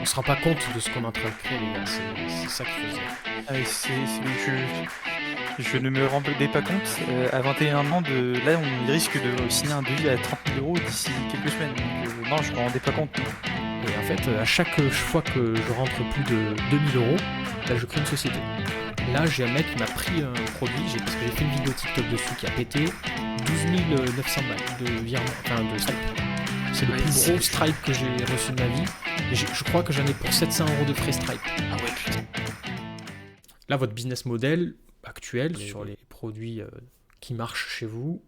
se rend pas compte de ce qu'on est en train de créer, les gars. C'est ça qu'il faut se dire. Ah, je ne me rendais pas compte. À 21 ans, là, on risque de signer un devis à 30 000 euros d'ici quelques semaines. Donc, non, je me rendais pas compte. Et en fait, à chaque fois que je rentre plus de 2000 euros, là, je crée une société. Là, j'ai un mec qui m'a pris un produit, parce que j'ai fait une vidéo TikTok dessus qui a pété 12 900 balles de virement, enfin de Stripe. C'est le plus gros Stripe que j'ai reçu de ma vie. Et je crois que j'en ai pour 700 euros de frais Stripe. Ah ouais, putain. Là, votre business model actuel sur les produits qui marchent chez vous,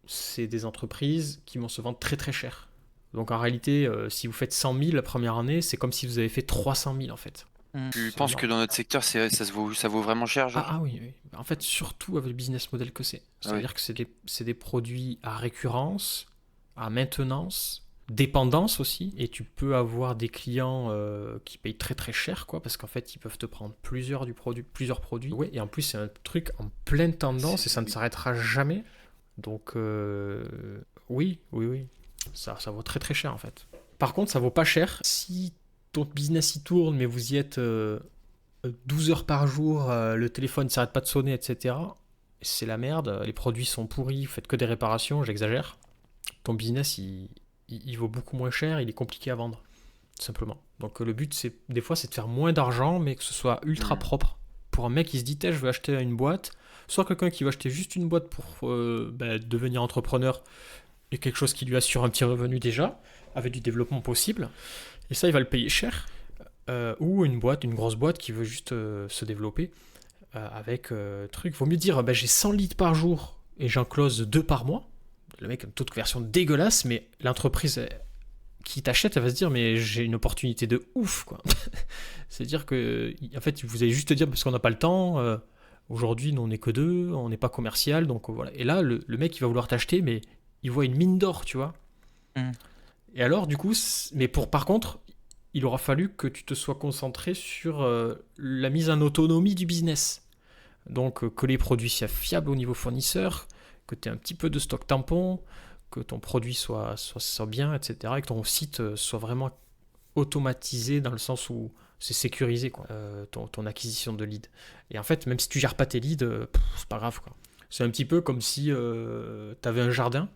c'est des entreprises qui vont se vendre très très cher. Donc en réalité, si vous faites 100 000 la première année, c'est comme si vous avez fait 300 000 en fait. Tu penses que dans notre secteur, ça vaut vraiment cher, genre? Ah oui, oui. En fait, surtout avec le business model que c'est. C'est-à-dire que c'est des produits à récurrence, à maintenance, dépendance aussi. Et tu peux avoir des clients qui payent très très cher, quoi, parce qu'en fait, ils peuvent te prendre plusieurs produits. Ouais, et en plus, c'est un truc en pleine tendance et ça ne s'arrêtera jamais. Donc, oui. Ça vaut très très cher en fait. Par contre, ça vaut pas cher si ton business y tourne, mais vous y êtes 12 heures par jour, le téléphone ne s'arrête pas de sonner, etc. C'est la merde, les produits sont pourris, vous faites que des réparations, j'exagère. Ton business, il vaut beaucoup moins cher, il est compliqué à vendre, tout simplement. Donc le but, des fois, c'est de faire moins d'argent, mais que ce soit ultra propre. Pour un mec qui se dit, je veux acheter une boîte, soit quelqu'un qui va acheter juste une boîte pour devenir entrepreneur, et quelque chose qui lui assure un petit revenu déjà, avec du développement possible, et ça, il va le payer cher. Ou une grosse boîte qui veut juste se développer avec truc. Vaut mieux dire j'ai 100 litres par jour et j'en close 2 par mois. Le mec a une taux de conversion dégueulasse, mais l'entreprise qui t'achète, elle va se dire mais j'ai une opportunité de ouf, quoi. C'est-à-dire que en fait, vous allez juste te dire parce qu'on n'a pas le temps. Aujourd'hui, nous on n'est que deux, on n'est pas commercial, donc voilà. Et là, le mec il va vouloir t'acheter, mais il voit une mine d'or, tu vois. Et alors, du coup, par contre, il aura fallu que tu te sois concentré sur la mise en autonomie du business. Donc, que les produits soient fiables au niveau fournisseur, que tu aies un petit peu de stock tampon, que ton produit soit bien, etc. Et que ton site soit vraiment automatisé dans le sens où c'est sécurisé, quoi, ton acquisition de leads. Et en fait, même si tu gères pas tes leads, c'est pas grave, quoi. C'est un petit peu comme si tu avais un jardin.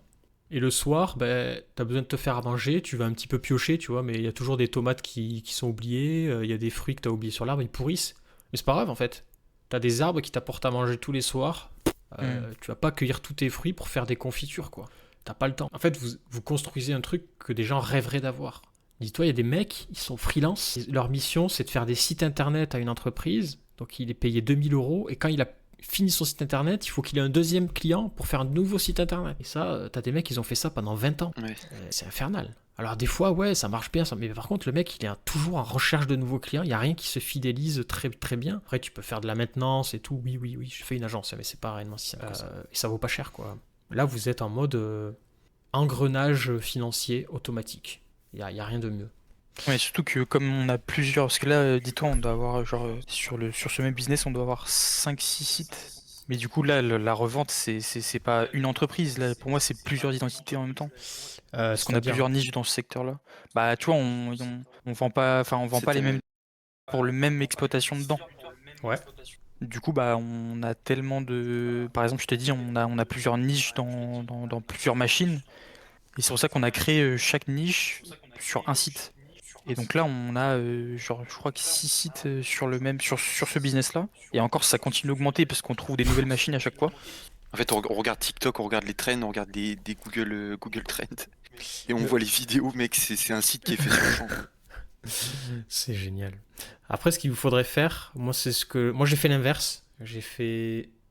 Et le soir, t'as besoin de te faire à manger, tu vas un petit peu piocher, tu vois, mais il y a toujours des tomates qui sont oubliées, il y a des fruits que t'as oubliés sur l'arbre, ils pourrissent. Mais c'est pas grave en fait. T'as des arbres qui t'apportent à manger tous les soirs. Tu vas pas cueillir tous tes fruits pour faire des confitures, quoi. T'as pas le temps. En fait, vous construisez un truc que des gens rêveraient d'avoir. Dis-toi, il y a des mecs, ils sont freelance. Leur mission, c'est de faire des sites internet à une entreprise. Donc il est payé 2000 euros. Et quand il a fini son site internet, il faut qu'il ait un deuxième client pour faire un nouveau site internet. Et ça, t'as des mecs qui ont fait ça pendant 20 ans. Ouais. C'est infernal. Alors des fois, ouais, ça marche bien, mais par contre, le mec, il est toujours en recherche de nouveaux clients. Il n'y a rien qui se fidélise très, très bien. Après, tu peux faire de la maintenance et tout. Oui, je fais une agence, mais c'est pas réellement si simple que ça. Et ça vaut pas cher, quoi. Là, vous êtes en mode engrenage financier automatique. Il n'y a rien de mieux. Ouais, surtout que comme on a plusieurs, parce que là, dis-toi, on doit avoir, genre, sur ce même business, on doit avoir 5-6 sites. Mais du coup, là, la revente, c'est pas une entreprise. Là, pour moi, c'est plusieurs identités en même temps. Parce qu'on a plusieurs niches dans ce secteur-là. Bah, tu vois, on vend pas, enfin, on vend pas les mêmes pour le même exploitation dedans. Ouais. Du coup, bah, on a tellement de, par exemple, je te dis, on a plusieurs niches dans plusieurs machines. Et c'est pour ça qu'on a créé chaque niche sur un site. Et donc là, on a, genre, je crois que 6 sites sur ce business-là. Et encore, ça continue d'augmenter parce qu'on trouve des nouvelles machines à chaque fois. En fait, on regarde TikTok, on regarde les trends, on regarde des Google Trends. Et on voit les vidéos, mec, c'est un site qui est fait sur le champ. C'est génial. Après, ce qu'il vous faudrait faire, moi, j'ai fait l'inverse.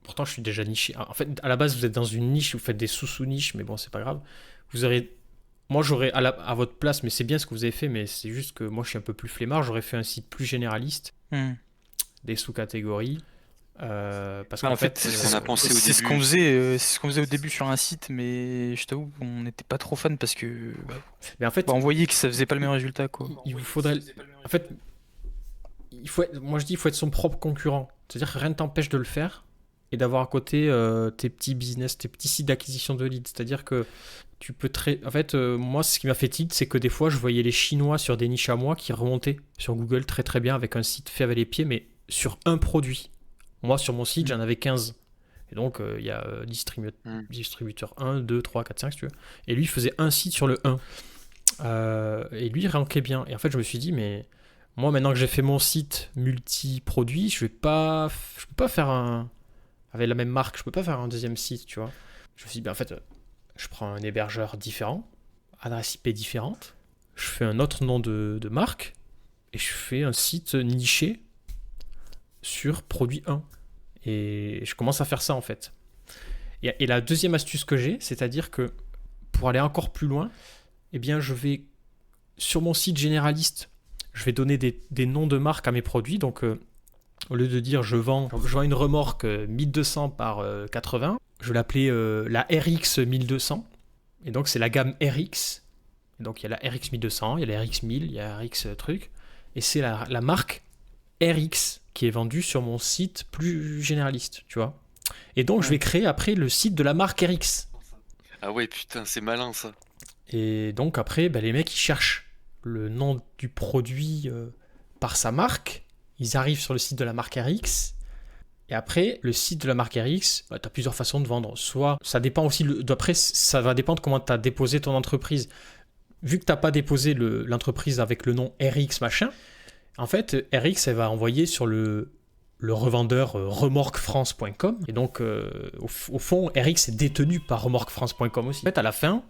Pourtant, je suis déjà niché. En fait, à la base, vous êtes dans une niche, vous faites des sous-niches, mais bon, c'est pas grave. Moi, j'aurais à votre place, mais c'est bien ce que vous avez fait, mais c'est juste que moi, je suis un peu plus flemmard. J'aurais fait un site plus généraliste, des sous-catégories. Parce qu'en fait, c'est ce qu'on a pensé au début. C'est ce qu'on faisait au début sur un site, mais je t'avoue, on n'était pas trop fan parce que mais en fait, on voyait que ça faisait pas le même résultat, quoi. Il vous faudrait. En fait, moi je dis, il faut être son propre concurrent. C'est-à-dire que rien ne t'empêche de le faire et d'avoir à côté tes petits business, tes petits sites d'acquisition de leads. C'est-à-dire que Tu peux En fait, moi, ce qui m'a fait tilt, c'est que des fois, je voyais les Chinois sur des niches à moi qui remontaient sur Google très très bien avec un site fait avec les pieds, mais sur un produit. Moi, sur mon site, j'en avais 15. Et donc, il y a distributeur 1, 2, 3, 4, 5, si tu veux. Et lui, il faisait un site sur le 1. Et lui, il rankait bien. Et en fait, je me suis dit, mais moi, maintenant que j'ai fait mon site multi-produit, je peux pas faire avec la même marque, je peux pas faire un deuxième site, tu vois. Je me suis dit, ben, en fait, je prends un hébergeur différent, adresse IP différente, je fais un autre nom de marque, et je fais un site niché sur produit 1. Et je commence à faire ça, en fait. Et la deuxième astuce que j'ai, c'est-à-dire que pour aller encore plus loin, eh bien, je vais, sur mon site généraliste, je vais donner des noms de marques à mes produits. Donc, au lieu de dire je vends une remorque 1200 par 80, je vais l'appeler la RX 1200. Et donc, c'est la gamme RX. Et donc, il y a la RX 1200, il y a la RX 1000, il y a la RX truc. Et c'est la marque RX qui est vendue sur mon site plus généraliste, tu vois. Et donc, je vais créer après le site de la marque RX. Ah ouais, putain, c'est malin ça. Et donc, après, les mecs, ils cherchent le nom du produit par sa marque. Ils arrivent sur le site de la marque RX. Et après, le site de la marque RX, tu as plusieurs façons de vendre. Soit, ça dépend aussi, d'après, ça va dépendre comment tu as déposé ton entreprise. Vu que tu n'as pas déposé l'entreprise avec le nom RX machin, en fait, RX, elle va envoyer sur le revendeur remorquefrance.com. Et donc, au fond, RX est détenu par remorquefrance.com aussi. En fait, à la fin,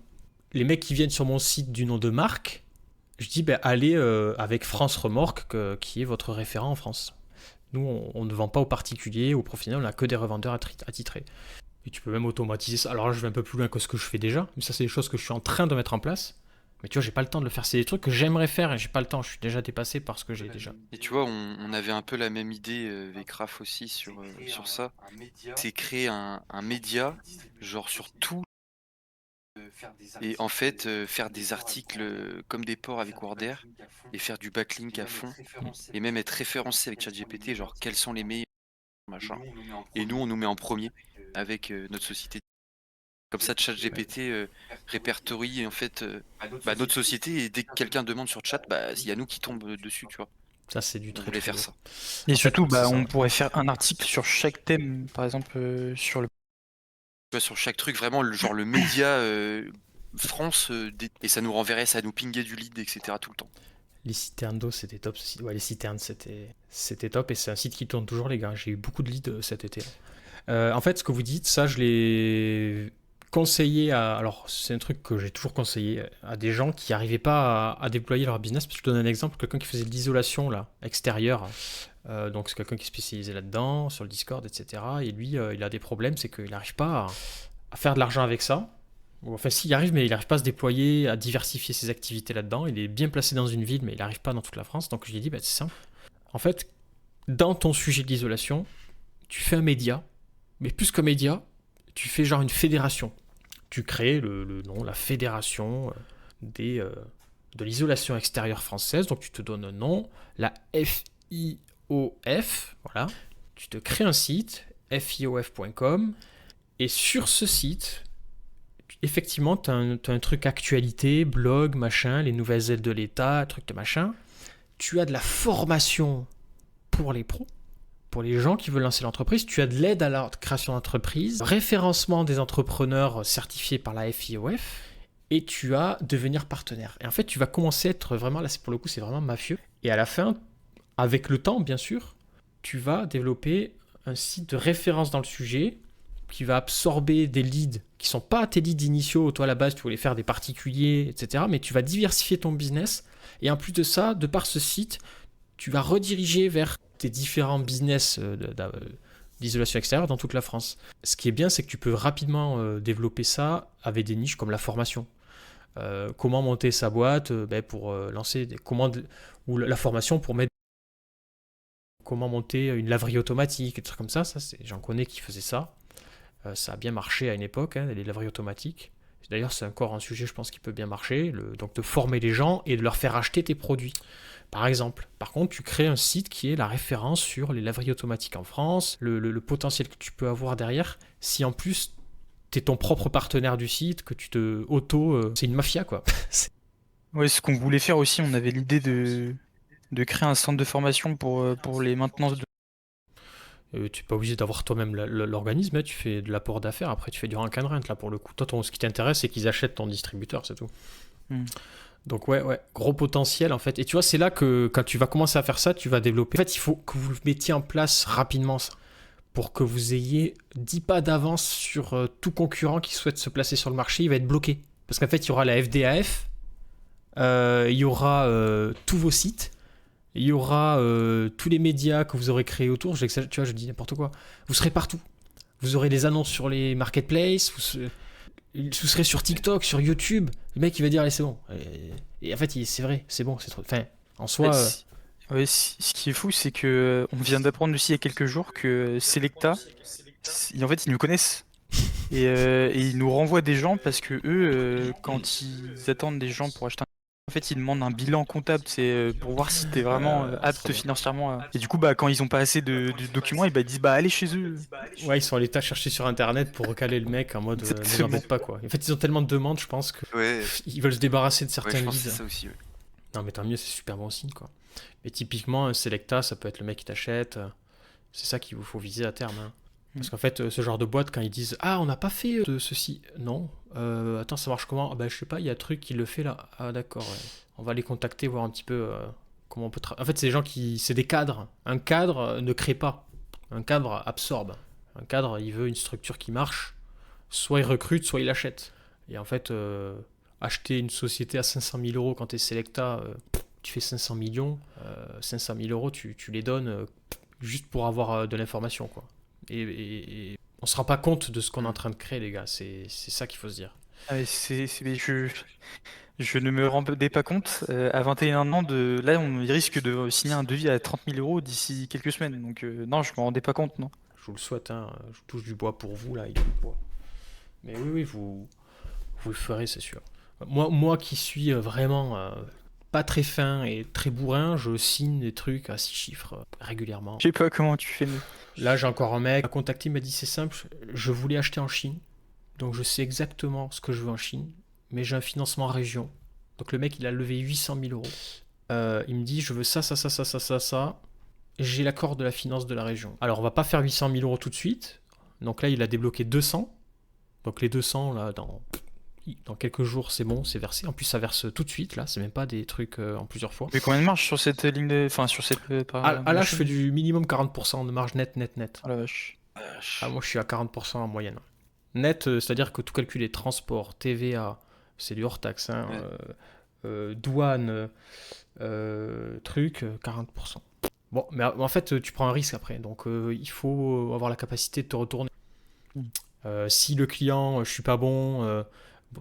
les mecs qui viennent sur mon site du nom de marque, je dis, allez avec France Remorque, qui est votre référent en France. Nous, on ne vend pas aux particuliers, aux professionnels, on n'a que des revendeurs attitrés. Et tu peux même automatiser ça. Alors là, je vais un peu plus loin que ce que je fais déjà, mais ça, c'est des choses que je suis en train de mettre en place. Mais tu vois, j'ai pas le temps de le faire. C'est des trucs que j'aimerais faire et j'ai pas le temps. Je suis déjà dépassé par ce que j'ai déjà. Et tu vois, on avait un peu la même idée avec Raph aussi sur ça. C'est créer un média, genre sur tout. Et en fait, faire des articles comme des ports avec Worder et faire du backlink à fond. Et même être référencé avec ChatGPT, genre quels sont les meilleurs machin. Et nous, on nous met en premier avec notre société. Comme ça, ChatGPT répertorie en fait notre société et dès que quelqu'un demande sur chat, il y a nous qui tombe dessus, tu vois. Ça, c'est du On très voulait très faire beau. ça. Et En surtout, fait, c'est ça. on pourrait faire un article sur chaque thème, par exemple, sur le. Tu vois, sur chaque truc, vraiment, genre le média France, et ça nous renverrait, ça nous pinguait du lead, etc. tout le temps. Les citernes d'eau, c'était top. Ouais, les citernes, c'était top. Et c'est un site qui tourne toujours, les gars. J'ai eu beaucoup de leads cet été. En fait, ce que vous dites, ça, je l'ai conseillé à. Alors, c'est un truc que j'ai toujours conseillé à des gens qui n'arrivaient pas à déployer leur business. Parce que je te donne un exemple, quelqu'un qui faisait de l'isolation là, extérieure. Donc, c'est quelqu'un qui est spécialisé là-dedans, sur le Discord, etc. Et lui, il a des problèmes, c'est qu'il n'arrive pas à faire de l'argent avec ça. Enfin, s'il y arrive, mais il n'arrive pas à se déployer, à diversifier ses activités là-dedans. Il est bien placé dans une ville, mais il n'arrive pas dans toute la France. Donc, je lui ai dit, c'est simple. En fait, dans ton sujet de l'isolation, tu fais un média. Mais plus qu'un média, tu fais genre une fédération. Tu crées le nom, la fédération de l'isolation extérieure française. Donc tu te donnes un nom, la FIOF. Voilà. Tu te crées un site, FIOF.com. Et sur ce site, effectivement, tu as un truc actualité, blog, machin, les nouvelles aides de l'État, truc de machin. Tu as de la formation pour les pros. Pour les gens qui veulent lancer l'entreprise, tu as de l'aide à la création d'entreprise, référencement des entrepreneurs certifiés par la FIOF, et tu as devenir partenaire. Et en fait, tu vas commencer à être vraiment, là pour le coup, c'est vraiment mafieux. Et à la fin, avec le temps, bien sûr, tu vas développer un site de référence dans le sujet qui va absorber des leads qui ne sont pas tes leads initiaux. Toi, à la base, tu voulais faire des particuliers, etc. Mais tu vas diversifier ton business. Et en plus de ça, de par ce site, tu vas rediriger vers tes différents business d'isolation extérieure dans toute la France. Ce qui est bien, c'est que tu peux rapidement développer ça avec des niches comme la formation. Comment monter sa boîte pour lancer ou la formation pour mettre comment monter une laverie automatique, des trucs comme ça. J'en connais qui faisaient ça. Ça a bien marché à une époque, les laveries automatiques. D'ailleurs, c'est encore un sujet, je pense, qui peut bien marcher. Donc, de former les gens et de leur faire acheter tes produits. Par exemple. Par contre, tu crées un site qui est la référence sur les laveries automatiques en France, le potentiel que tu peux avoir derrière. Si en plus, t'es ton propre partenaire du site, que tu te auto... c'est une mafia, quoi. Ouais, ce qu'on voulait faire aussi, on avait l'idée de créer un centre de formation pour les maintenances de... Tu n'es pas obligé d'avoir toi-même l'organisme, hein, tu fais de l'apport d'affaires, après tu fais du rank and rent, là, pour le coup. Toi, ce qui t'intéresse, c'est qu'ils achètent ton distributeur, c'est tout. Donc ouais, gros potentiel, en fait. Et tu vois, c'est là que quand tu vas commencer à faire ça, tu vas développer. En fait, il faut que vous le mettiez en place rapidement, ça, pour que vous ayez 10 pas d'avance sur tout concurrent qui souhaite se placer sur le marché, il va être bloqué. Parce qu'en fait, il y aura la FDAF, il y aura tous vos sites, il y aura tous les médias que vous aurez créés autour. Tu vois, je dis n'importe quoi. Vous serez partout. Vous aurez des annonces sur les marketplaces, vous serez sur TikTok, sur YouTube. Le mec, il va dire, allez, c'est bon. Et en fait, c'est vrai, c'est bon, c'est trop... Enfin, en soi... Ouais, ce qui est fou, c'est que on vient d'apprendre aussi il y a quelques jours que Selecta, en fait, ils nous connaissent. Et ils nous renvoient des gens parce que eux, quand ils attendent des gens pour acheter en fait, ils demandent un bilan comptable, c'est pour voir si t'es vraiment apte financièrement. Et du coup, bah, quand ils ont pas assez de documents, ils disent, bah, allez chez eux. Ouais, ils sont allés chercher sur Internet pour recaler le mec en mode, ne m'embête pas, quoi. En fait, ils ont tellement de demandes, je pense, que ils veulent se débarrasser de certains leads. C'est ça aussi, ouais. Non, mais tant mieux, c'est super bon signe, quoi. Mais typiquement, un Selecta, ça peut être le mec qui t'achète. C'est ça qu'il vous faut viser à terme, hein. Parce qu'en fait, ce genre de boîte, quand ils disent « Ah, on n'a pas fait de ceci. » Non. Attends, ça marche comment? Je sais pas, il y a un truc qui le fait là. Ah, d'accord, ouais. On va les contacter, voir un petit peu comment on peut... En fait, c'est des gens qui... C'est des cadres. Un cadre ne crée pas. Un cadre absorbe. Un cadre, il veut une structure qui marche. Soit il recrute, soit il achète. Et en fait, acheter une société à 500 000 euros quand tu es Selecta, tu fais 500 millions. 500 000 euros, tu les donnes juste pour avoir de l'information, quoi. Et on se rend pas compte de ce qu'on est en train de créer, les gars. C'est ça qu'il faut se dire. Je ne me rendais pas compte. À 21 ans, là, on risque de signer un devis à 30 000 euros d'ici quelques semaines. Donc, non, je me rendais pas compte, non. Je vous le souhaite, hein. Je touche du bois pour vous, là. Il y a du bois. Mais oui, vous le ferez, c'est sûr. Moi qui suis vraiment pas très fin et très bourrin, je signe des trucs à 6 chiffres régulièrement. Je sais pas comment tu fais, mais... Là, j'ai encore un mec qui m'a contacté, il m'a dit c'est simple, je voulais acheter en Chine, donc je sais exactement ce que je veux en Chine, mais j'ai un financement en région. Donc le mec, il a levé 800 000 euros. Il me dit je veux ça. J'ai l'accord de la finance de la région. Alors on va pas faire 800 000 euros tout de suite. Donc là, il a débloqué 200. Donc les 200, là, dans quelques jours, c'est bon, c'est versé. En plus, ça verse tout de suite, là. C'est même pas des trucs en plusieurs fois. Mais combien de marge sur cette ligne de... Enfin, sur cette... là, je fais du minimum 40% de marge net. Oh la vache. Moi, je suis à 40% en moyenne. Net, c'est-à-dire que tout calculé, transport, TVA, c'est du hors-taxe, hein, douane, truc, 40%. Bon, mais en fait, tu prends un risque après. Donc, il faut avoir la capacité de te retourner. Si le client, je suis pas bon...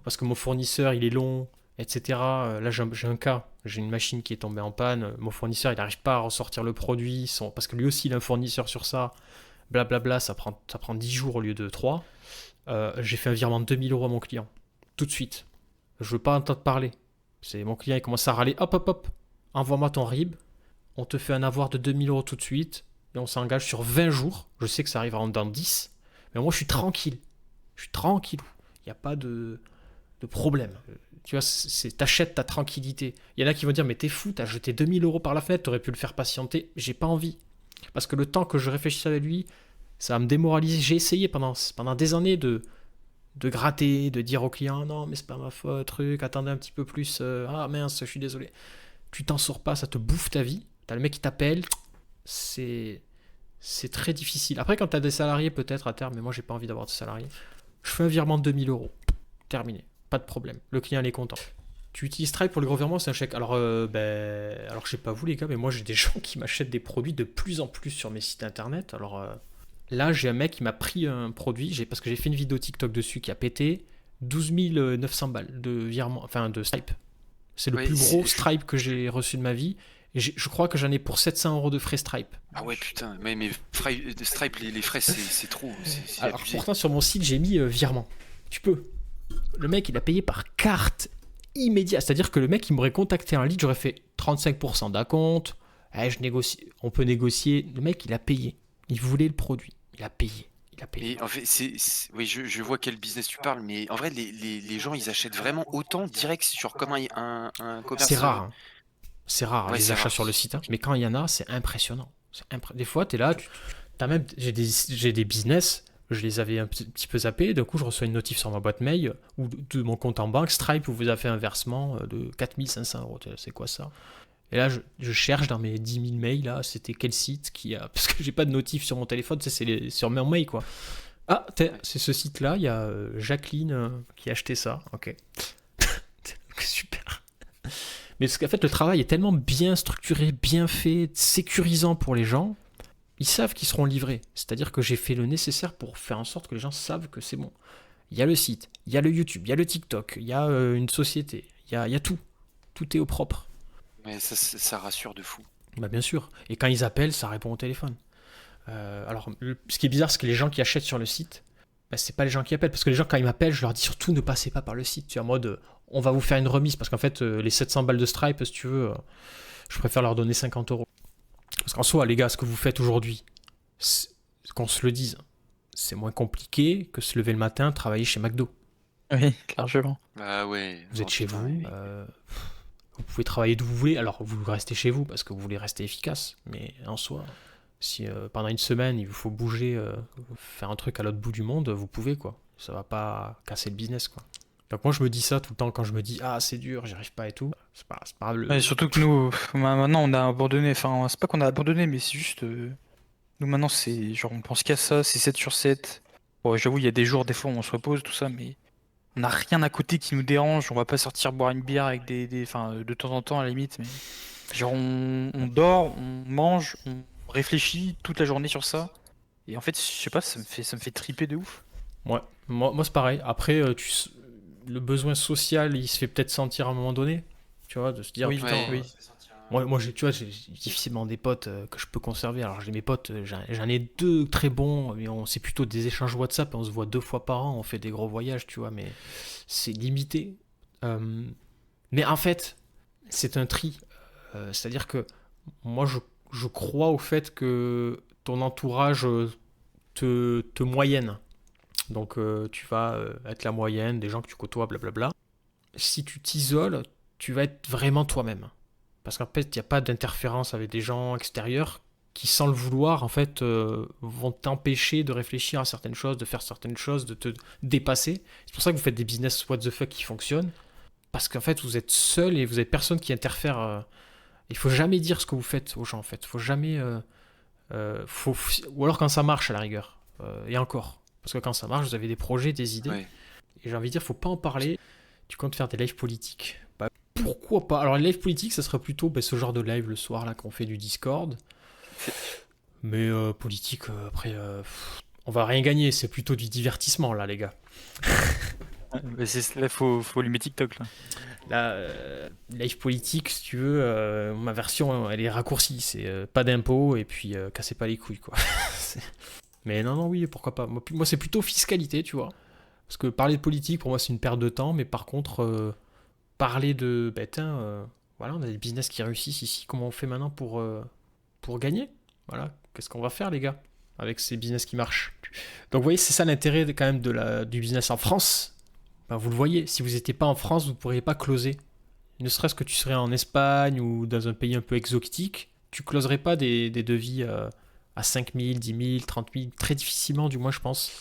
parce que mon fournisseur il est long, etc. Là j'ai un cas, j'ai une machine qui est tombée en panne, mon fournisseur il n'arrive pas à ressortir le produit, parce que lui aussi il a un fournisseur sur ça, blablabla, ça prend 10 jours au lieu de 3. J'ai fait un virement de 2000 euros à mon client, tout de suite. Je veux pas entendre parler. C'est mon client, il commence à râler, hop, envoie-moi ton RIB, on te fait un avoir de 2000 euros tout de suite, et on s'engage sur 20 jours, je sais que ça arrivera dans 10, mais moi je suis tranquille. Il n'y a pas de problème. Tu vois, t'achètes ta tranquillité. Il y en a qui vont dire, mais t'es fou, t'as jeté 2000 euros par la fenêtre, t'aurais pu le faire patienter. J'ai pas envie. Parce que le temps que je réfléchisse avec lui, ça va me démoraliser. J'ai essayé pendant des années de gratter, de dire au client, non, mais c'est pas ma faute, truc, attendez un petit peu plus, ah mince, je suis désolé. Tu t'en sors pas, ça te bouffe ta vie. T'as le mec qui t'appelle, c'est très difficile. Après, quand t'as des salariés, peut-être à terme, mais moi, j'ai pas envie d'avoir des salariés. Je fais un virement de 2000 euros. Terminé. Pas de problème. Le client, il est content. Tu utilises Stripe pour le gros virement, c'est un chèque. Alors, je sais pas vous, les gars, mais moi, j'ai des gens qui m'achètent des produits de plus en plus sur mes sites internet. Alors, là, j'ai un mec qui m'a pris un produit, parce que j'ai fait une vidéo TikTok dessus qui a pété 12 900 balles de virement, enfin, de Stripe. C'est le plus gros Stripe que j'ai reçu de ma vie. Et je crois que j'en ai pour 700 euros de frais Stripe. Ah ouais, putain, mais Stripe, les frais, c'est trop. Alors pourtant, sur mon site, j'ai mis virement. Tu peux. Le mec, il a payé par carte immédiate. C'est-à-dire que le mec, il m'aurait contacté un lead, j'aurais fait 35% d'acompte. On peut négocier. Le mec, il a payé. Il voulait le produit. Il a payé. Il a payé. Mais en fait, oui, je vois quel business tu parles, mais en vrai, les gens, ils achètent vraiment autant direct sur comme un C'est commerce. rare, hein. C'est rare, hein, Ouais, les c'est achats rare. sur le site, hein. Mais quand il y en a, c'est impressionnant. Des fois, tu es là, t'as même, j'ai des business, je les avais un petit peu zappés, d'un coup, je reçois une notif sur ma boîte mail ou de mon compte en banque, Stripe vous a fait un versement de 4500 €. C'est quoi ça? Et là, je cherche dans mes 10 000 mails, là, c'était quel site qui a. Parce que j'ai pas de notif sur mon téléphone, tu sais, sur mon mail, quoi. Ah, c'est ce site-là, il y a Jacqueline qui a acheté ça. Ok. Super. Mais parce qu'en fait, le travail est tellement bien structuré, bien fait, sécurisant pour les gens, ils savent qu'ils seront livrés. C'est-à-dire que j'ai fait le nécessaire pour faire en sorte que les gens savent que c'est bon. Il y a le site, il y a le YouTube, il y a le TikTok, il y a une société, il y a tout. Tout est au propre. Mais ça rassure de fou. Bah bien sûr. Et quand ils appellent, ça répond au téléphone. Alors, ce qui est bizarre, c'est que les gens qui achètent sur le site, bah, c'est pas les gens qui appellent. Parce que les gens, quand ils m'appellent, je leur dis surtout ne passez pas par le site. Tu es en mode, on va vous faire une remise. Parce qu'en fait, les 700 balles de Stripe, si tu veux, je préfère leur donner 50 euros. Parce qu'en soi, les gars, ce que vous faites aujourd'hui, qu'on se le dise, c'est moins compliqué que se lever le matin, travailler chez McDo. Oui, largement. Ah ouais. Vous êtes chez putain, vous, vous pouvez travailler d'où vous voulez. Alors, vous restez chez vous parce que vous voulez rester efficace. Mais en soi, si pendant une semaine, il vous faut bouger, faire un truc à l'autre bout du monde, vous pouvez, quoi. Ça va pas casser le business, quoi. Donc moi, je me dis ça tout le temps quand je me dis « Ah, c'est dur, j'y arrive pas et tout ». C'est pas grave. Ouais, surtout que nous, maintenant, on a abandonné. Enfin, c'est pas qu'on a abandonné, mais c'est juste. Nous, maintenant, c'est genre, on pense qu'à ça, c'est 7 sur 7. Bon, j'avoue, il y a des jours, des fois, où on se repose, tout ça, mais on n'a rien à côté qui nous dérange. On va pas sortir boire une bière avec enfin, de temps en temps, à la limite, mais. Genre, on dort, on mange, on réfléchit toute la journée sur ça. Et en fait, je sais pas, ça me fait triper de ouf. Ouais, moi c'est pareil. Après, le besoin social, il se fait peut-être sentir à un moment donné. Tu vois, de se dire, Oui, putain, Ouais. oui. moi tu vois, j'ai difficilement des potes que je peux conserver. Alors j'ai mes potes, j'en ai deux très bons, mais c'est plutôt des échanges WhatsApp, et on se voit 2 fois par an, on fait des gros voyages, tu vois, mais c'est limité. Euh, mais en fait, c'est un tri. C'est-à-dire que moi, je crois au fait que ton entourage te moyenne. Donc tu vas être la moyenne des gens que tu côtoies, blablabla. Si tu t'isoles, tu vas être vraiment toi-même. Parce qu'en fait, il n'y a pas d'interférence avec des gens extérieurs qui, sans le vouloir, en fait, vont t'empêcher de réfléchir à certaines choses, de faire certaines choses, de te dépasser. C'est pour ça que vous faites des business what the fuck qui fonctionnent. Parce qu'en fait, vous êtes seul et vous n'avez personne qui interfère. Il faut jamais dire ce que vous faites aux gens, en fait. Faut jamais. Ou alors quand ça marche, à la rigueur. Et encore. Parce que quand ça marche, vous avez des projets, des idées. Ouais. Et j'ai envie de dire, faut pas en parler. Tu comptes faire des lives politiques. Bah, pourquoi pas? Alors, les lives politiques, ça serait plutôt ce genre de live le soir là qu'on fait du Discord. Mais politique, après, on va rien gagner. C'est plutôt du divertissement là, les gars. Mais là, faut allumer TikTok, là. Là, live politique, si tu veux, ma version, elle est raccourcie. C'est pas d'impôts et puis cassez pas les couilles, quoi. Mais non, oui, pourquoi pas. Moi, c'est plutôt fiscalité, tu vois. Parce que parler de politique, pour moi, c'est une perte de temps. Mais par contre, parler de, voilà, on a des business qui réussissent ici. Comment on fait maintenant pour gagner? Voilà, qu'est-ce qu'on va faire, les gars, avec ces business qui marchent? Donc, vous voyez, c'est ça l'intérêt quand même du business en France. Ben, vous le voyez, si vous n'étiez pas en France, vous ne pourriez pas closer. Ne serait-ce que tu serais en Espagne ou dans un pays un peu exotique, tu closerais pas des devis à 5 000, 10 000, 30 000, très difficilement du moins je pense.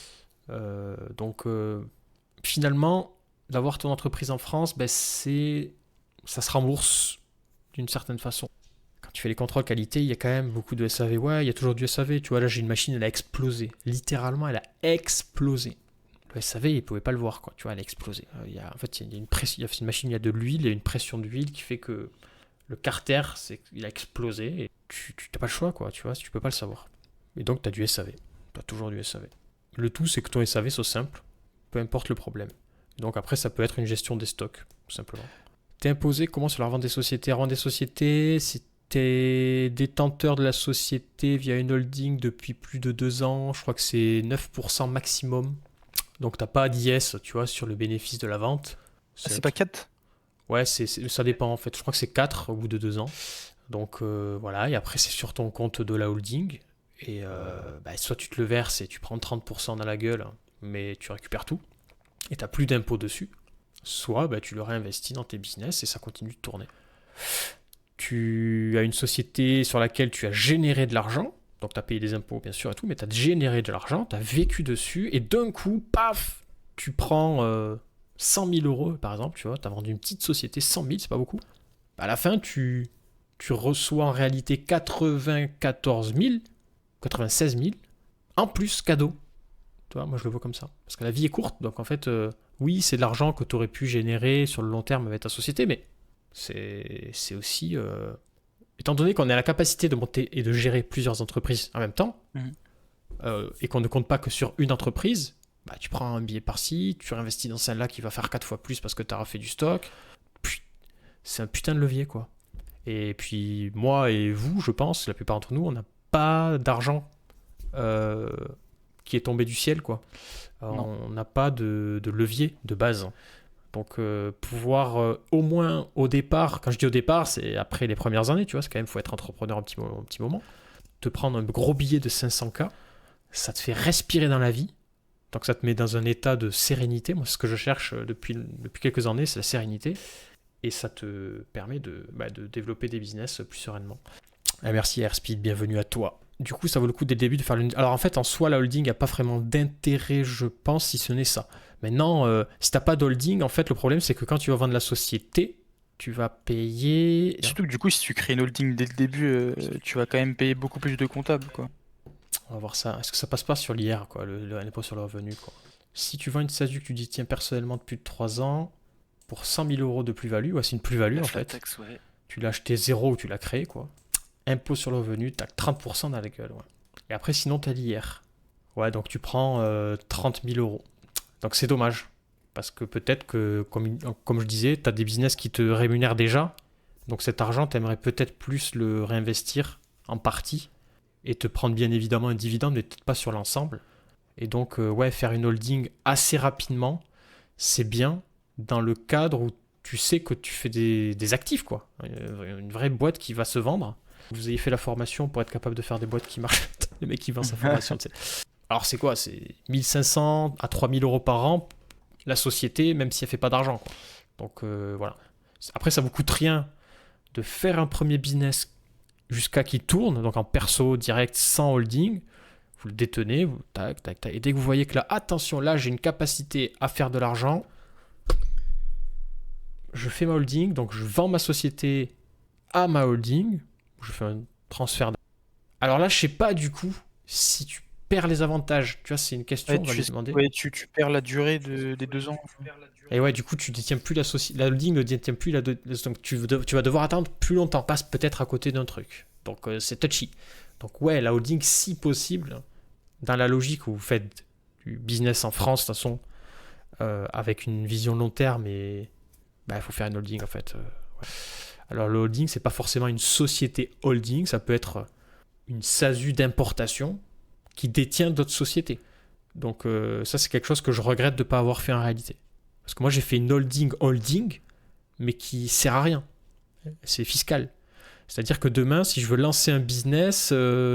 Donc finalement, d'avoir ton entreprise en France, ça se rembourse d'une certaine façon. Quand tu fais les contrôles qualité, il y a quand même beaucoup de SAV. Ouais, il y a toujours du SAV. Tu vois, là j'ai une machine, elle a explosé. Littéralement, elle a explosé. Le SAV, il ne pouvait pas le voir, quoi. Tu vois, elle a explosé. En fait, il y a une pression, il y a une machine, il y a de l'huile, il y a une pression d'huile qui fait que le carter, il a explosé et tu n'as pas le choix, quoi. Tu vois, tu peux pas le savoir. Et donc, tu as du SAV. Tu as toujours du SAV. Le tout, c'est que ton SAV soit simple, peu importe le problème. Donc après, ça peut être une gestion des stocks, tout simplement. T'es imposé comment sur la revente des sociétés? Revente des sociétés, si t'es détenteur de la société via une holding depuis plus de 2 ans, je crois que c'est 9% maximum. Donc t'as pas d'IS, tu vois, sur le bénéfice de la vente. Ah, c'est pas 4? Ouais, ça dépend en fait. Je crois que c'est 4 au bout de 2 ans. Donc voilà, et après c'est sur ton compte de la holding. Et soit tu te le verses et tu prends 30% dans la gueule, mais tu récupères tout, et tu n'as plus d'impôts dessus. Soit tu le réinvestis dans tes business et ça continue de tourner. Tu as une société sur laquelle tu as généré de l'argent, donc tu as payé des impôts bien sûr et tout, mais tu as généré de l'argent, tu as vécu dessus, et d'un coup, paf, tu prends 100 000 euros par exemple, tu vois, tu as vendu une petite société, 100 000, c'est pas beaucoup. À la fin, tu reçois en réalité 94 000, 96 000, en plus cadeau. Tu vois, moi je le vois comme ça. Parce que la vie est courte, donc en fait, oui, c'est de l'argent que tu aurais pu générer sur le long terme avec ta société, mais c'est aussi... étant donné qu'on a la capacité de monter et de gérer plusieurs entreprises en même temps, et qu'on ne compte pas que sur une entreprise, tu prends un billet par-ci, tu réinvestis dans celle-là qui va faire 4 fois plus parce que tu as refait du stock. C'est un putain de levier, quoi. Et puis, moi et vous, je pense, la plupart d'entre nous, on n'a pas d'argent qui est tombé du ciel, quoi. On n'a pas de levier de base. Donc, pouvoir au moins au départ, quand je dis au départ, c'est après les premières années, tu vois, c'est quand même, faut être entrepreneur un petit moment, te prendre un gros billet de 500K, ça te fait respirer dans la vie. Donc, ça te met dans un état de sérénité. Moi, ce que je cherche depuis quelques années, c'est la sérénité. Et ça te permet de développer des business plus sereinement. Merci Airspeed, bienvenue à toi. Du coup, ça vaut le coup dès le début de faire le... Alors en fait, en soi, la holding n'a pas vraiment d'intérêt, je pense, si ce n'est ça. Maintenant, si tu n'as pas d'holding, en fait, le problème, c'est que quand tu vas vendre la société, tu vas payer... Et surtout que du coup, si tu crées une holding dès le début, tu vas quand même payer beaucoup plus de comptables, quoi. On va voir ça. Est-ce que ça passe pas sur l'IR, quoi, l'impôt sur le revenu, quoi. Si tu vends une SASU que tu détiens personnellement depuis plus de 3 ans, pour 100 000 euros de plus-value, c'est une plus-value en fait. Taxe, ouais. Tu l'as acheté zéro ou tu l'as créé, quoi. Impôt sur le revenu, t'as 30% dans la gueule, ouais. Et après, sinon, t'as l'IR. Ouais, donc tu prends 30 000 euros. Donc c'est dommage. Parce que peut-être que, comme je disais, t'as des business qui te rémunèrent déjà. Donc cet argent, t'aimerais peut-être plus le réinvestir en partie et te prendre bien évidemment un dividende, mais peut-être pas sur l'ensemble. Et donc, faire une holding assez rapidement, c'est bien dans le cadre où tu sais que tu fais des actifs, quoi. Une vraie boîte qui va se vendre. Vous ayez fait la formation pour être capable de faire des boîtes qui marchent. Le mec qui vend sa formation, tu sais. Alors c'est quoi? C'est 1500 à 3000 euros par an, la société, même si elle fait pas d'argent, quoi. Donc voilà. Après, ça vous coûte rien de faire un premier business jusqu'à qu'il tourne, donc en perso, direct, sans holding. Vous le détenez, vous, tac, tac, tac. Et dès que vous voyez que là, attention, là, j'ai une capacité à faire de l'argent, je fais ma holding, donc je vends ma société à ma holding, je fais un transfert. Alors là, je sais pas du coup si tu perds les avantages. Tu vois, c'est une question, on va lui demander. Ouais, tu perds la durée des 2 ans. Et ouais, du coup, tu détiens plus la holding ne détient plus donc tu vas devoir attendre plus longtemps, passe peut-être à côté d'un truc. Donc c'est touchy. Donc ouais, la holding, si possible, dans la logique où vous faites du business en France, de toute façon, avec une vision long terme, et il faut faire une holding en fait. Ouais. Alors le holding, c'est pas forcément une société holding, ça peut être une SASU d'importation qui détient d'autres sociétés. Donc ça, c'est quelque chose que je regrette de ne pas avoir fait en réalité. Parce que moi, j'ai fait une holding, mais qui sert à rien. C'est fiscal. C'est-à-dire que demain, si je veux lancer un business,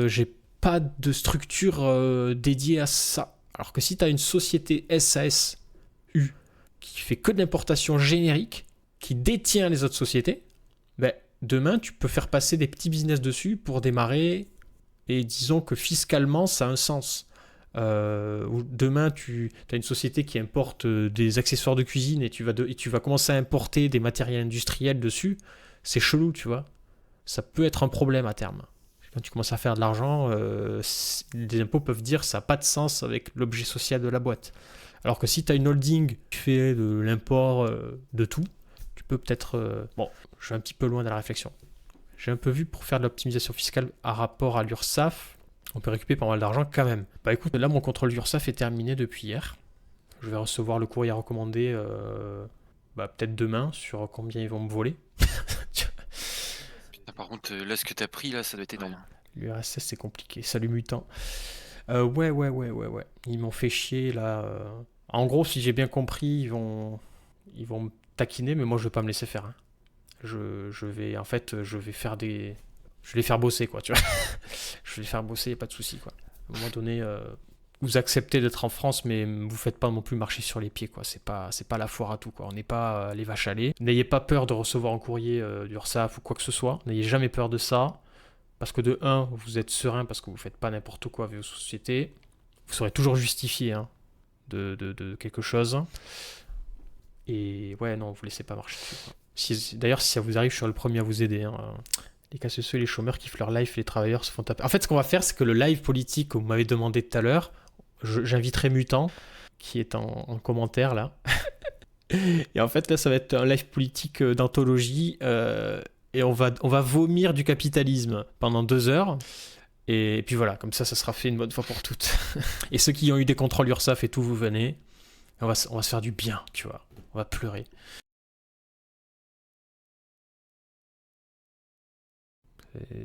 j'ai pas de structure dédiée à ça. Alors que si tu as une société SASU qui fait que de l'importation générique, qui détient les autres sociétés, demain, tu peux faire passer des petits business dessus pour démarrer, et disons que fiscalement, ça a un sens. Demain, tu as une société qui importe des accessoires de cuisine et tu vas commencer à importer des matériels industriels dessus. C'est chelou, tu vois. Ça peut être un problème à terme. Quand tu commences à faire de l'argent, les impôts peuvent dire que ça n'a pas de sens avec l'objet social de la boîte. Alors que si tu as une holding qui fait de l'import de tout, tu peux peut-être... Bon, je suis un petit peu loin dans la réflexion. J'ai un peu vu pour faire de l'optimisation fiscale à rapport à l'URSSAF, on peut récupérer pas mal d'argent quand même. Écoute, là mon contrôle d'URSSAF est terminé depuis hier. Je vais recevoir le courrier recommandé peut-être demain sur combien ils vont me voler. Putain, par contre, là ce que t'as pris là, ça doit être énorme. L'URSS c'est compliqué. Salut mutant. Ouais. Ils m'ont fait chier là. En gros, si j'ai bien compris, ils vont me taquiner, mais moi je vais pas me laisser faire. Hein. Je vais faire je vais les faire bosser, quoi, tu vois. Je je vais les faire bosser, y a pas de souci, quoi. À un moment donné, vous acceptez d'être en France, mais vous faites pas non plus marcher sur les pieds, quoi. C'est pas la foire à tout, quoi. On n'est pas les vaches à lait. N'ayez pas peur de recevoir un courrier d'URSSAF ou quoi que ce soit. N'ayez jamais peur de ça. Parce que de un, vous êtes serein parce que vous faites pas n'importe quoi avec vos sociétés. Vous serez toujours justifié de quelque chose. Et ouais, non, vous laissez pas marcher dessus, quoi. D'ailleurs, si ça vous arrive, je serai le premier à vous aider. Les casseux et les chômeurs qui font leur live, les travailleurs se font taper. En fait, ce qu'on va faire, c'est que le live politique que vous m'avez demandé tout à l'heure, j'inviterai Mutant, qui est en commentaire là. Et en fait, là, ça va être un live politique d'anthologie. Et on va vomir du capitalisme pendant 2 heures. Et puis voilà, comme ça sera fait une bonne fois pour toutes. Et ceux qui ont eu des contrôles URSSAF et tout, vous venez. On va se faire du bien, tu vois. On va pleurer.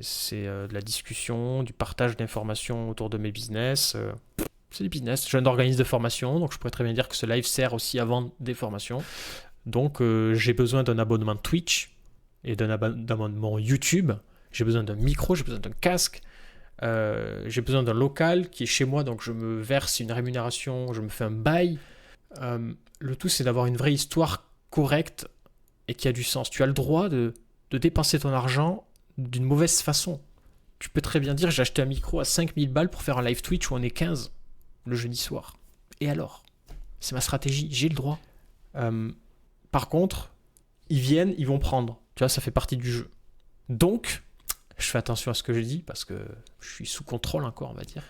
C'est de la discussion, du partage d'informations autour de mes business. C'est du business. Je viens d'organisme de formation, donc je pourrais très bien dire que ce live sert aussi à vendre des formations. Donc j'ai besoin d'un abonnement Twitch et d'un abonnement YouTube. J'ai besoin d'un micro, j'ai besoin d'un casque. J'ai besoin d'un local qui est chez moi, donc je me verse une rémunération, je me fais un bail. Le tout, c'est d'avoir une vraie histoire correcte et qui a du sens. Tu as le droit de dépenser ton argent d'une mauvaise façon. Tu peux très bien dire, j'ai acheté un micro à 5000 balles pour faire un live Twitch où on est 15 le jeudi soir. Et alors ? C'est ma stratégie, j'ai le droit. Par contre, ils viennent, ils vont prendre. Tu vois, ça fait partie du jeu. Donc, je fais attention à ce que je dis parce que je suis sous contrôle encore, on va dire.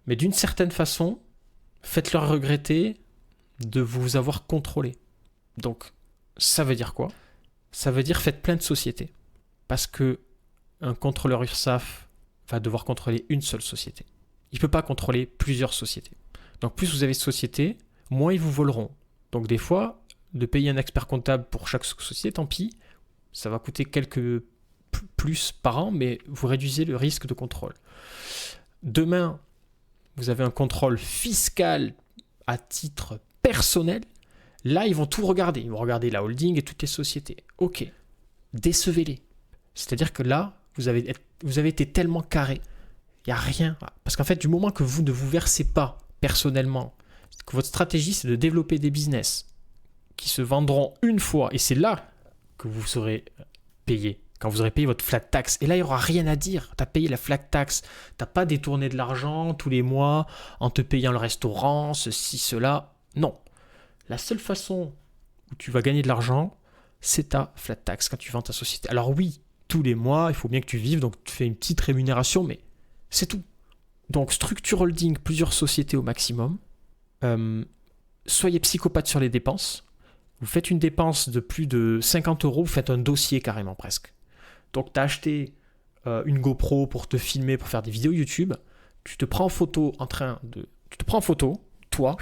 Mais d'une certaine façon, faites-leur regretter de vous avoir contrôlé. Donc, ça veut dire quoi ? Ça veut dire faites plein de sociétés. Parce que un contrôleur URSSAF va devoir contrôler une seule société. Il ne peut pas contrôler plusieurs sociétés. Donc, plus vous avez de sociétés, moins ils vous voleront. Donc, des fois, de payer un expert comptable pour chaque société, tant pis, ça va coûter quelques plus par an, mais vous réduisez le risque de contrôle. Demain, vous avez un contrôle fiscal à titre personnel. Là, ils vont tout regarder. Ils vont regarder la holding et toutes les sociétés. Ok, décevez-les. C'est-à-dire que là, vous avez été tellement carré. Il n'y a rien. Parce qu'en fait, du moment que vous ne vous versez pas personnellement, que votre stratégie, c'est de développer des business qui se vendront une fois, et c'est là que vous serez payé. Quand vous aurez payé votre flat tax. Et là, il n'y aura rien à dire. Tu as payé la flat tax. Tu n'as pas détourné de l'argent tous les mois en te payant le restaurant, ceci, cela. Non. La seule façon où tu vas gagner de l'argent, c'est ta flat tax quand tu vends ta société. Alors oui, tous les mois, il faut bien que tu vives, donc tu fais une petite rémunération, mais c'est tout. Donc structure holding, plusieurs sociétés au maximum. Soyez psychopathe sur les dépenses. Vous faites une dépense de plus de 50 €, vous faites un dossier carrément presque. Donc, tu as acheté une GoPro pour te filmer, pour faire des vidéos YouTube. Tu te prends en photo, toi,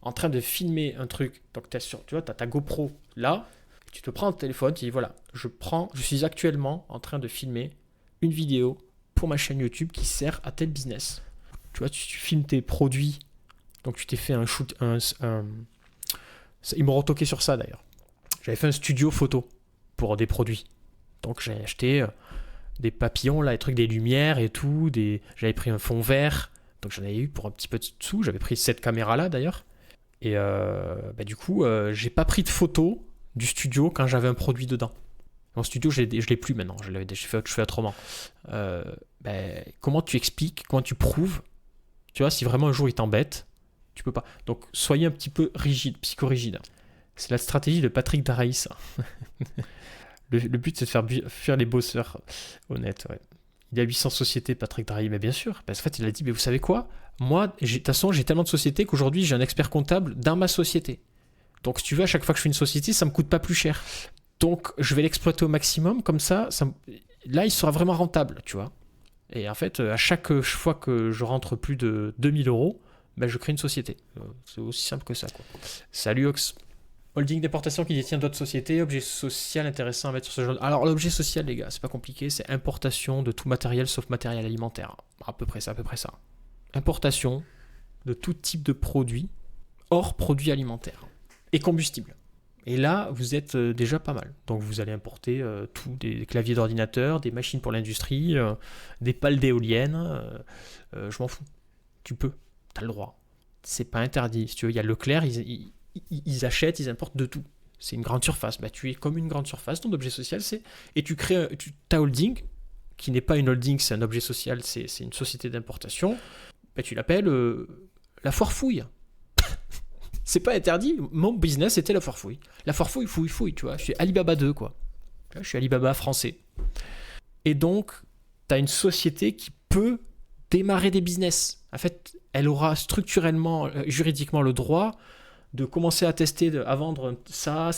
en train de filmer un truc. Donc, tu vois, tu as ta GoPro là. Tu te prends le téléphone, tu dis voilà, je suis actuellement en train de filmer une vidéo pour ma chaîne YouTube qui sert à tel business. Tu vois, tu filmes tes produits. Donc, tu t'es fait un shoot. Ils m'ont retoqué sur ça d'ailleurs. J'avais fait un studio photo pour des produits. Donc j'ai acheté des papillons, là, des trucs, des lumières et tout. J'avais pris un fond vert. Donc j'en avais eu pour un petit peu de sous. J'avais pris cette caméra-là d'ailleurs. Et du coup, j'ai pas pris de photos du studio quand j'avais un produit dedans. Mon studio, je l'ai plus maintenant. Je fais autrement. Comment tu expliques, comment tu prouves ? Tu vois, si vraiment un jour il t'embête, tu peux pas. Donc soyez un petit peu rigide, psychorigide. C'est la stratégie de Patrick Drahi. Le but, c'est de faire fuir les bosseurs honnêtes. Ouais. Il a 800 sociétés, Patrick Drahi, mais bien sûr. Parce qu'en fait, il a dit, mais vous savez quoi ? Moi, de toute façon, j'ai tellement de sociétés qu'aujourd'hui, j'ai un expert comptable dans ma société. Donc, si tu veux, à chaque fois que je fais une société, ça ne me coûte pas plus cher. Donc, je vais l'exploiter au maximum. Comme ça, là, il sera vraiment rentable, tu vois. Et en fait, à chaque fois que je rentre plus de 2000 €, je crée une société. C'est aussi simple que ça, quoi. Salut, Ox. Holding d'importation qui détient d'autres sociétés, objet social intéressant à mettre sur ce genre. Alors, l'objet social, les gars, c'est pas compliqué, c'est importation de tout matériel sauf matériel alimentaire. À peu près ça. Importation de tout type de produits hors produits alimentaires et combustibles. Et là, vous êtes déjà pas mal. Donc vous allez importer tout, des claviers d'ordinateur, des machines pour l'industrie, des pales d'éoliennes. Je m'en fous. Tu peux. Tu as le droit. C'est pas interdit. Si tu veux, il y a Leclerc, ils achètent, ils importent de tout. C'est une grande surface. Bah, tu es comme une grande surface. Ton objet social, c'est... Et tu crées ta holding, qui n'est pas une holding, c'est un objet social, c'est une société d'importation. Bah, tu l'appelles la foire fouille. C'est pas interdit. Mon business, c'était la foire fouille. La foire fouille, fouille, tu vois. Je suis Alibaba 2, quoi. Je suis Alibaba français. Et donc, tu as une société qui peut démarrer des business. En fait, elle aura structurellement, juridiquement le droit de commencer à tester, à vendre ça.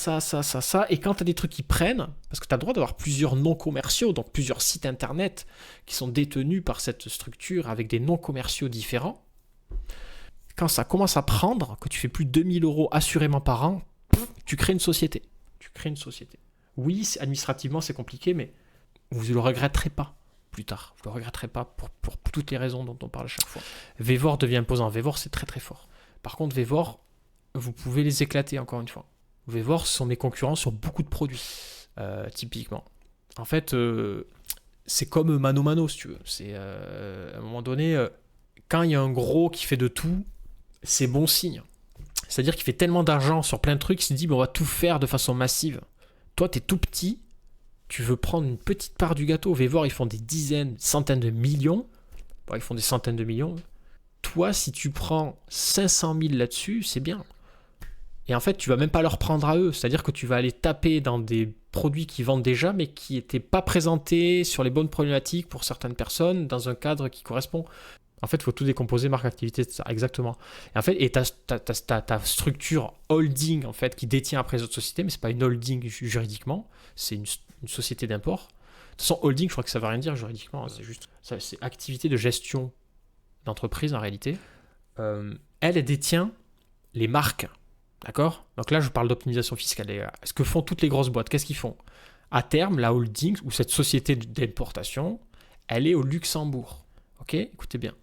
Et quand tu as des trucs qui prennent, parce que tu as le droit d'avoir plusieurs noms commerciaux, donc plusieurs sites internet qui sont détenus par cette structure avec des noms commerciaux différents, quand ça commence à prendre, que tu fais plus de 2000 € assurément par an, tu crées une société. Oui, administrativement, c'est compliqué, mais vous ne le regretterez pas plus tard. Vous ne le regretterez pas pour toutes les raisons dont on parle à chaque fois. Vevor devient imposant. Vevor, c'est très très fort. Par contre, Vevor, vous pouvez les éclater encore une fois. Vevor, ce sont mes concurrents sur beaucoup de produits, typiquement. En fait, c'est comme Mano Mano, si tu veux. C'est, à un moment donné, quand il y a un gros qui fait de tout, c'est bon signe. C'est-à-dire qu'il fait tellement d'argent sur plein de trucs, il se dit, on va tout faire de façon massive. Toi, tu es tout petit, tu veux prendre une petite part du gâteau. Vevor, ils font des dizaines, centaines de millions. Bon, ils font des centaines de millions. Toi, si tu prends 500 000 là-dessus, c'est bien. Et en fait, tu vas même pas leur prendre à eux. C'est-à-dire que tu vas aller taper dans des produits qui vendent déjà, mais qui n'étaient pas présentés sur les bonnes problématiques pour certaines personnes, dans un cadre qui correspond. En fait, il faut tout décomposer, marque, activité, c'est ça, exactement. Et en fait, ta structure holding, en fait, qui détient après les autres sociétés, mais c'est pas une holding juridiquement, c'est une société d'import. De toute façon, holding, je crois que ça ne veut rien dire juridiquement, c'est juste, c'est activité de gestion d'entreprise en réalité. Elle détient les marques, d'accord ? Donc là, je parle d'optimisation fiscale. Ce que font toutes les grosses boîtes, qu'est-ce qu'ils font ? À terme, la holding, ou cette société d'importation, elle est au Luxembourg. Ok ? Écoutez bien.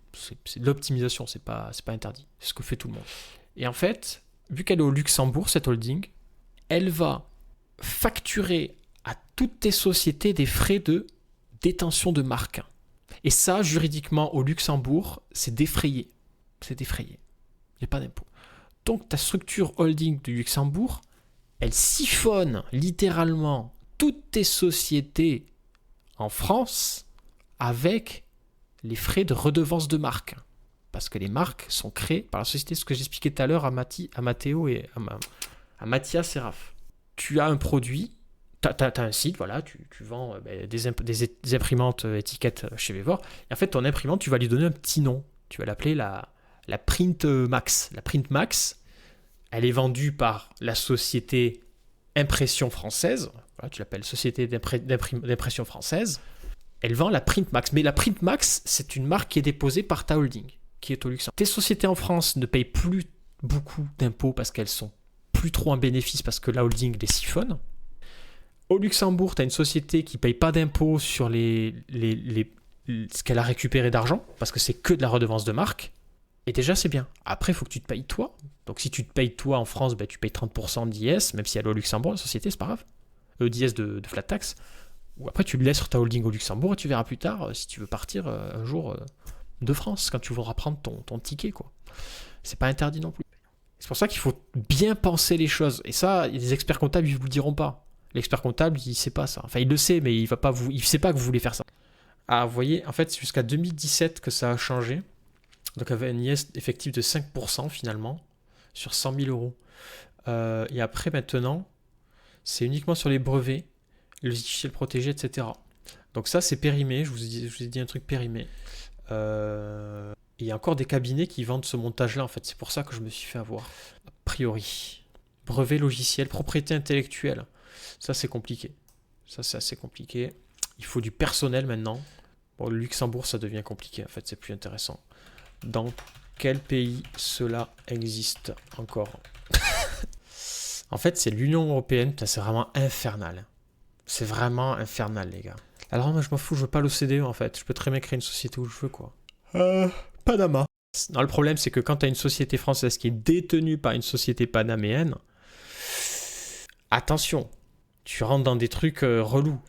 C'est de l'optimisation, c'est pas interdit. C'est ce que fait tout le monde. Et en fait, vu qu'elle est au Luxembourg, cette holding, elle va facturer à toutes tes sociétés des frais de détention de marque. Et ça, juridiquement, au Luxembourg, c'est défrayé. Il n'y a pas d'impôt. Donc, ta structure holding du Luxembourg, elle siphonne littéralement toutes tes sociétés en France avec les frais de redevance de marque. Parce que les marques sont créées par la société, ce que j'expliquais tout à l'heure à Mathéo et à Mathias et Raph. Tu as un produit, tu as un site, voilà, tu vends des imprimantes étiquettes chez Vevor, et en fait, ton imprimante, tu vas lui donner un petit nom. Tu vas l'appeler la Print Max. La Print Max, elle est vendue par la société Impression Française. Voilà, tu l'appelles Société d'Impression Française. Elle vend la Print Max. Mais la Print Max, c'est une marque qui est déposée par ta holding, qui est au Luxembourg. Tes sociétés en France ne payent plus beaucoup d'impôts parce qu'elles sont plus trop en bénéfice parce que la holding les siphonne. Au Luxembourg, tu as une société qui ne paye pas d'impôts sur ce qu'elle a récupéré d'argent parce que c'est que de la redevance de marque. Et déjà, c'est bien. Après, il faut que tu te payes toi. Donc, si tu te payes toi en France, tu payes 30% d'IS, même si elle est au Luxembourg, la société, c'est pas grave. D'IS de flat tax. Ou après, tu le laisses sur ta holding au Luxembourg et tu verras plus tard si tu veux partir un jour de France, quand tu voudras prendre ton ticket, quoi. C'est pas interdit non plus. C'est pour ça qu'il faut bien penser les choses. Et ça, les experts comptables, ils vous le diront pas. L'expert comptable, il sait pas ça. Enfin, il le sait, mais il sait pas que vous voulez faire ça. Ah, vous voyez, en fait, c'est jusqu'à 2017 que ça a changé. Donc, il y avait un IS effectif de 5% finalement, sur 100 000 €. Et après, maintenant, c'est uniquement sur les brevets, le logiciel protégé, etc. Donc ça, c'est périmé. Je vous ai dit un truc périmé. Il y a encore des cabinets qui vendent ce montage-là, en fait. C'est pour ça que je me suis fait avoir. A priori. Brevet logiciel, propriété intellectuelle. Ça, c'est compliqué. Ça, c'est assez compliqué. Il faut du personnel maintenant. Bon, le Luxembourg, ça devient compliqué. En fait, c'est plus intéressant. Dans quel pays cela existe encore? En fait, c'est l'Union Européenne. Putain, c'est vraiment infernal. C'est vraiment infernal, les gars. Alors, moi, je m'en fous. Je veux pas l'OCDE, en fait. Je peux très bien créer une société où je veux, quoi. Panama. Non, le problème, c'est que quand tu as une société française qui est détenue par une société panaméenne, attention, tu rentres dans des trucs relous.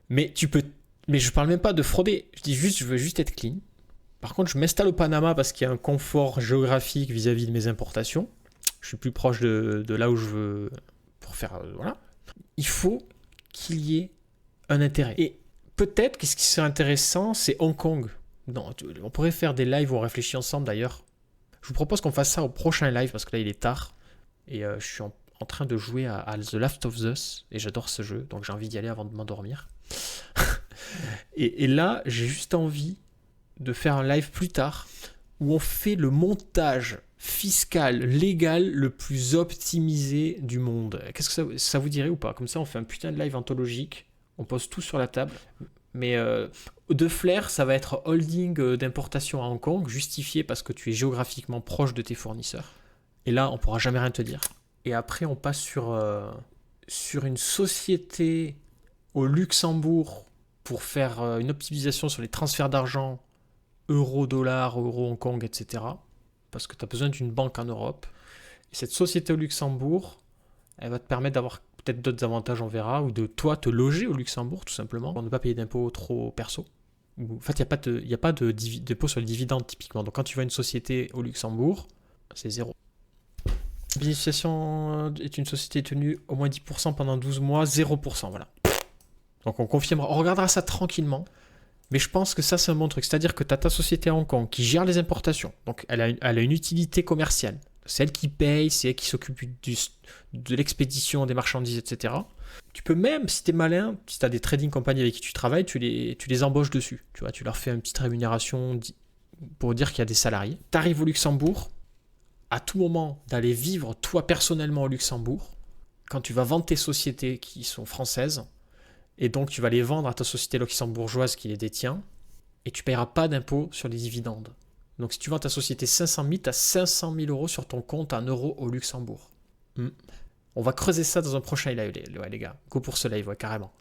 Mais je parle même pas de frauder. Je dis juste, je veux juste être clean. Par contre, je m'installe au Panama parce qu'il y a un confort géographique vis-à-vis de mes importations. Je suis plus proche de là où je veux pour faire... voilà. Il faut qu'il y ait un intérêt. Et peut-être que ce qui serait intéressant, c'est Hong Kong. Non, on pourrait faire des lives où on réfléchit ensemble d'ailleurs. Je vous propose qu'on fasse ça au prochain live parce que là, il est tard. Et je suis en train de jouer à The Last of Us. Et j'adore ce jeu, donc j'ai envie d'y aller avant de m'endormir. et là, j'ai juste envie de faire un live plus tard où on fait le montage fiscal, légal, le plus optimisé du monde. Qu'est-ce que ça vous dirait ou pas? Comme ça, on fait un putain de live anthologique, on pose tout sur la table. Mais de flair, ça va être holding d'importation à Hong Kong, justifié parce que tu es géographiquement proche de tes fournisseurs. Et là, on pourra jamais rien te dire. Et après, on passe sur une société au Luxembourg pour faire une optimisation sur les transferts d'argent euro, dollar, euro, Hong Kong, etc. Parce que tu as besoin d'une banque en Europe. Et cette société au Luxembourg, elle va te permettre d'avoir peut-être d'autres avantages, on verra, ou de toi te loger au Luxembourg, tout simplement, pour ne pas payer d'impôts trop perso. En fait, il n'y a pas d'impôt sur les dividendes, typiquement. Donc, quand tu vois une société au Luxembourg, c'est zéro. Business Association est une société tenue au moins 10% pendant 12 mois, 0%, voilà. Donc, on confirmera, on regardera ça tranquillement. Mais je pense que ça, c'est un bon truc. C'est-à-dire que tu as ta société à Hong Kong qui gère les importations. Donc, elle a une utilité commerciale. C'est elle qui paye, c'est elle qui s'occupe de l'expédition des marchandises, etc. Tu peux même, si tu es malin, si tu as des trading compagnies avec qui tu travailles, tu les embauches dessus. Tu vois, tu leur fais une petite rémunération pour dire qu'il y a des salariés. Tu arrives au Luxembourg, à tout moment d'aller vivre toi personnellement au Luxembourg, quand tu vas vendre tes sociétés qui sont françaises, et donc tu vas les vendre à ta société luxembourgeoise qui les détient, et tu ne payeras pas d'impôt sur les dividendes. Donc si tu vends ta société 500 000, tu as 500 000 euros sur ton compte en euros au Luxembourg. On va creuser ça dans un prochain live, les gars. Go pour ce live, ouais, carrément.